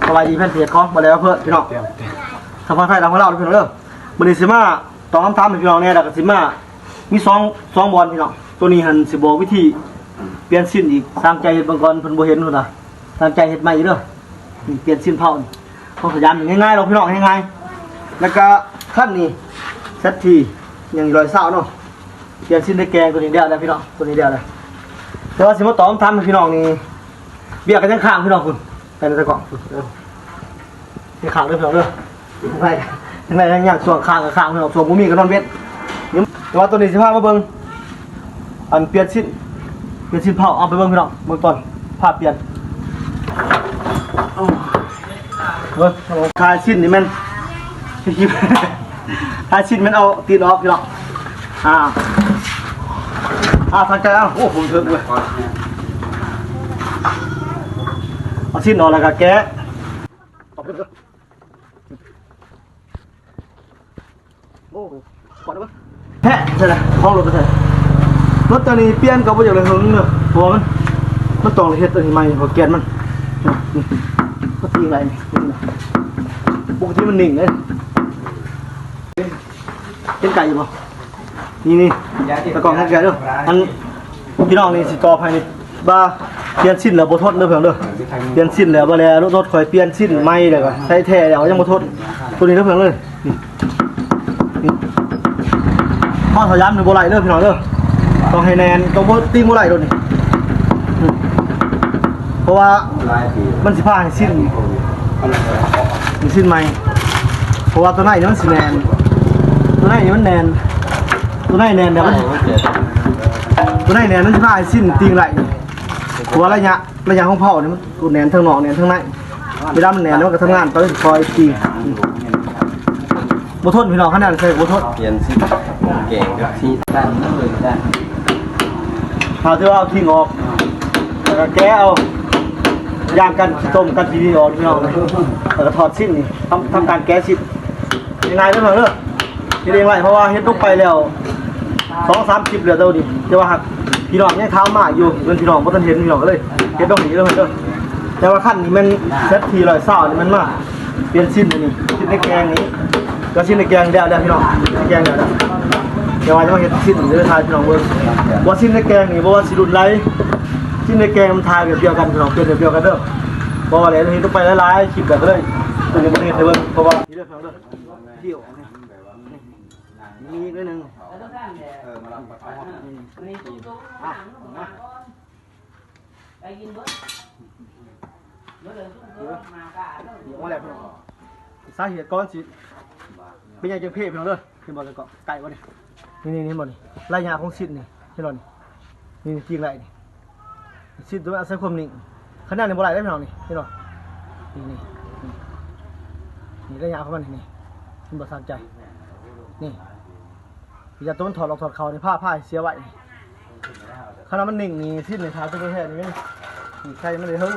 สบายดีเพื่อนเสียของมาแล้วเพื่อนพี่น้องทำไฟทำของเราพี่น้องเด้อมันนี่สิมาตองทำเป็นพี่น้องเนี่ยแล้วก็สิมามีสองบอลพี่น้องตัวนี้หันสิบอกวิธีเปลี่ยนสิ้นอีกสร้างใจเห็ดบางกรเพิ่นบ่เห็นนู่นน่ะสร้างใจเห็ดใหม่เด้อเปลี่ยนสิ้นเผาเขาขยันง่ายๆเราพี่น้องง่ายๆแล้วก็ขั้นนี้เซตทีอย่างรอยเศร้าเนาะเปลี่ยนสิ้นได้แกงตัวนี้เดียวแล้วพี่น้องตัวนี้เดียวเลยแต่ว่าสิมาตองทำเป็นพี่น้องนี่เบี้ยกันยังข้างพี่น้องคุณไปในตะกร้องนี่ข้างเด้อพี่น้องเด้อไปทั้งในทั้งย่างส่วนข้างกับข้างพี่น้องส่วนบ่มีกับนอนเบ็ดแต่ว่าตัวนี้สิพามาเบิ่งอันเปลี่ยนสิ้นเผาเอาไปเบิ่งพี่น้องเบิ่งต้นภาพเปลี่ยนคายสิ้นนี่มันคายสิ้นมันเอาตีนออกพี่น้องทางใจเอาโอ้ผมเถิดเลยเอาสิ้นออกแล้วก็แกะโอ้ขอได้ปะแพะใช่ไหมห้องรถไปใช่รถตัวนี้เปลี่ยนก็ไม่อยากเลยหึงเนอะเพราะมันต้องเฮ็ดตัวนี้ใหม่เพราะแกนมันก็ตีอะไรนี่ปกติมันนิ่งเลยเป็นไก่อยู่ป่ะนี่ตะกอนของแกเด้ออันพี่น้องนี่สิต่อภายในบ้าเปลี่ยนสิ้นแล้วบ่ทนเด้อเพิ่นเด้อเปลี่ยนสิ้นแล้วบ่แล้วรถคอยเปลี่ยนสิ้นใหม่เลยก็ใช้แท้แล้วยังบ่ทนตัวนี้เด้อเพิ่นเลยนี่ข้อถอยย้ำหนึ่งบ่ไหลเด้อพี่น้องเด้อต้องให้แนนต้องบ่ตีบ่ไหลโดนนี่เพราะว่ามันสิพาให้สิ้นใหม่เพราะว่าตัวไหนนี่มันสิแนนตัวไหนนี่มันแนนตัวไหนแนนเดี๋ยวมันตัวไหนแนนมันสิพาให้สิ้นตีไหลเพราะว่าระยะของเผานี่มันตัวแนนทั้งนอกแนนทั้งในเวลามันแนนมันก็ทำงานตอนคอยตีบ่ทนพี่น้องขนาดใส่บ่ทนเปลี่ยนสิ้นเก่งกับที่ด้านนั้นเลยด้านพาที่ว่าเอาทิ้งออกแล้วก็แกะเอาย่างกันต้มกันทีนี้ออกพี่น้องแล้วก็ถอดสิ้นนี่ทำการแกะสิ้นยังไงได้บ้างเด้อที่เรียกไว้เพราะว่าเฮ็ดลงไปแล้ว2-3 คลิปเหลือเท่านี้แต่ว่าพี่น้องยังเท้ามาอยู่เงินพี่น้องบ่ทันเห็นพี่น้องก็เลยเฮ็ดตรงนี้เด้อเด้อแต่ว่าขั้นนี้มันเซตที120นี่มันมาเปลี่ยนสิ้นนี่สิ้นในแกงนี้ก็สิ้นในแกงเดียวพี่น้องแกงเดียวเดี๋ยวว่าจะมาเห็ดสิ้นหรือทายพี่น้องเบิ้งว่าสิ้นในแกงนี่เพราะว่าสิรุนไรสิ้นในแกงมันทายแบบเดียวกันพี่น้องเป็นแบบเดียวกันเด้อเพราะว่าอะไรเราเห็นต้องไปหลายๆคลิปแบบเลยตัวนี้มันเห็นเลยเบิ้งเพราะว่าที่เด้อพี่น้องเด้อเที่ยวมีนิดนึงไปกินเบิ้ลเบิ้ลเลยทุกคนมากะเนาะ เดี๋ยวอะไรพี่น้องสาเหตุก้อนสิเป็นยังจะเพ่พี่น้องเด้อที่บอกจะเกาะไก่วะเนี่ยนี่หมดนี่ไล่ยาของสิ้นนี่ที่เรานี่จริงไรนี่สิ้นตัวอาศัยความนิ่งขนาดในโบราณได้พี่น้องนี่ที่เรานี่ไล่ยาของมันนี่มันบดสานใจนี่อย่าต้นถอดออกถอดเขาในผ้าเสียไว้ขนาดมันนิ่งนี่สิ้นในท้าตัวแท้นี่ใครไม่ได้เฮ้ย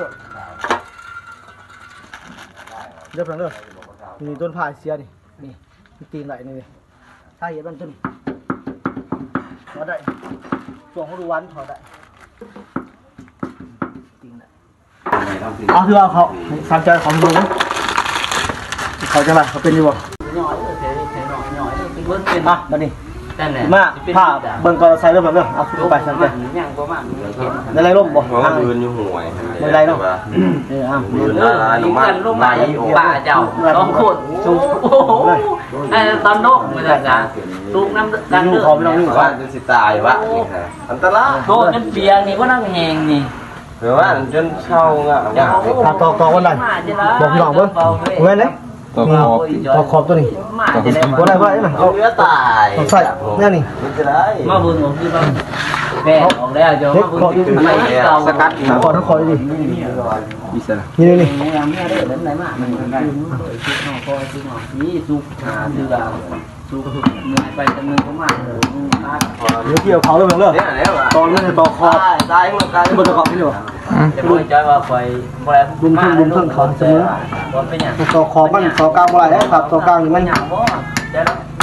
เดี๋ยวเพิ่งเด้อนี่ต้นผ้าเสียนี่ตีนไหลนี่ถ้าเห็นมันต้นถอดได้ช่วงเขาดูวันถอดได้ตีนไหลเอาคือเอาเขาสามใจของดูนะเขาจะมาเขาเป็นอยู่บ่ย่อยเลยเทหน่อยเป็นเบิ้ลเป็นมานี่มาผ้าเบิ่งก่อนใส่เรื่องแบบเรื่องเอาขึ้นไปสามใจยังประมาณในไรร่มบ่เพราะว่ายืนอยู่ห่วยในไรร่มยืนลงมาลงมาป่าเจ้าต้องขุดสูงโอ้โหไอ้ตอนนกไม่ได้จ้ะลูกน้ำกันเลือดว่าจะสิตายวะนี่ฮะอันตรายโตจนเปียนี่ก็นั่งแหงนี่หรือว่าจนเช่าอ่ะต่อวันไหนบอกพี่น้องเบิ่งเว้นเลยต่อขอบตัวนี้ตัวไหนไหมเอาเนื้อตายต้องใส่เนี่ยนี่มาบุญของพี่บ้างแม่ออกแล้วเจ้ามาบุญไม่เก่าสกัดขอทั้งคอยดิอีสระนี่นี่ไม่ได้เล่นไหนมามันนี่สุกคือเราสุกไปจำนวนประมาณเดี๋ยวเกี่ยวเขาเลยมั้งเลยตอนนั้นต่อคอตายหมดตายบนตะกอบนี่หรอจะไม่ใจว่าคอยดุมเครื่องเขาเสมอต่อคอมันต่อกลางอะไรครับต่อกลางมั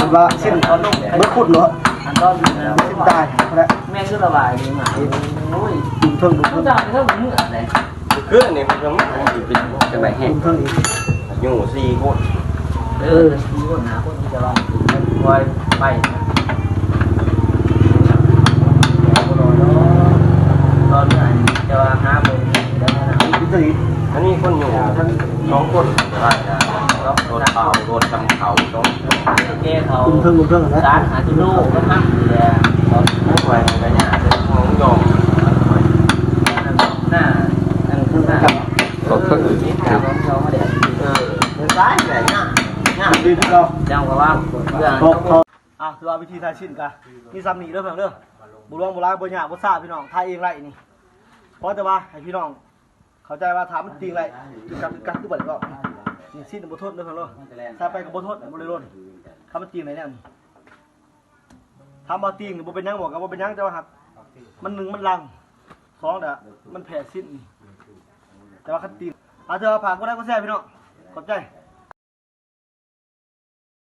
นว่าสิ้นไม่ขุดเนาะสิ้นตายแล้วแม่ก็ระบายดีมากโอ้ยดุมเครื่องจ้าไม่เท่าเหมือนอะไร เพื่อนนี่มันจะไม่เป็นจังไรแห้ง เพิ่งอีก อยู่4 คน มีคนหาคนที่จะลองคอยไปตอนนี้จะหาไปแล้วนะ พิธี อันนี้คนอยู่ทั้ง2 คนใช่นะรถเป่ารถทำเขาต้อง เจ้เขา คุณเพิ่งนะ ร้านหาที่ลูกก็มั่งเลยตอน ไม่ไหวอะไรเนี่ยเป็นของยอม หน้าอันข้างหน้า ก็คือ ครับเขาไม่ได้ เป็นซ้ายไหนเนี่ย ดีที่เรา จังว่าเรื่อง คือว่าวิธีทายชิ้นกันมีซ้ำนี่เด้อเพื่อนเด้อบุรุษโบราณโบราณโบราณพี่น้องทายเองไรนี่เพราะแต่ว่าให้พี่น้องเข้าใจว่าถามมันจริงไรกันคือบัดก็นี่ชิ้นบททดเด้อเพื่อนเด้อถ้าไปกับบททดบริโภคทำมันจริงไหนเนี่ยทำมาจริงหรือบ่เป็นยังบอกกับบ่เป็นยังแต่ว่าหักมัน1มันลัง2เด้อมันแผ่สิ้นแต่ว่าคันจริงเธอผ่านก็ได้ก็แซ่พี่น้องขอบใจ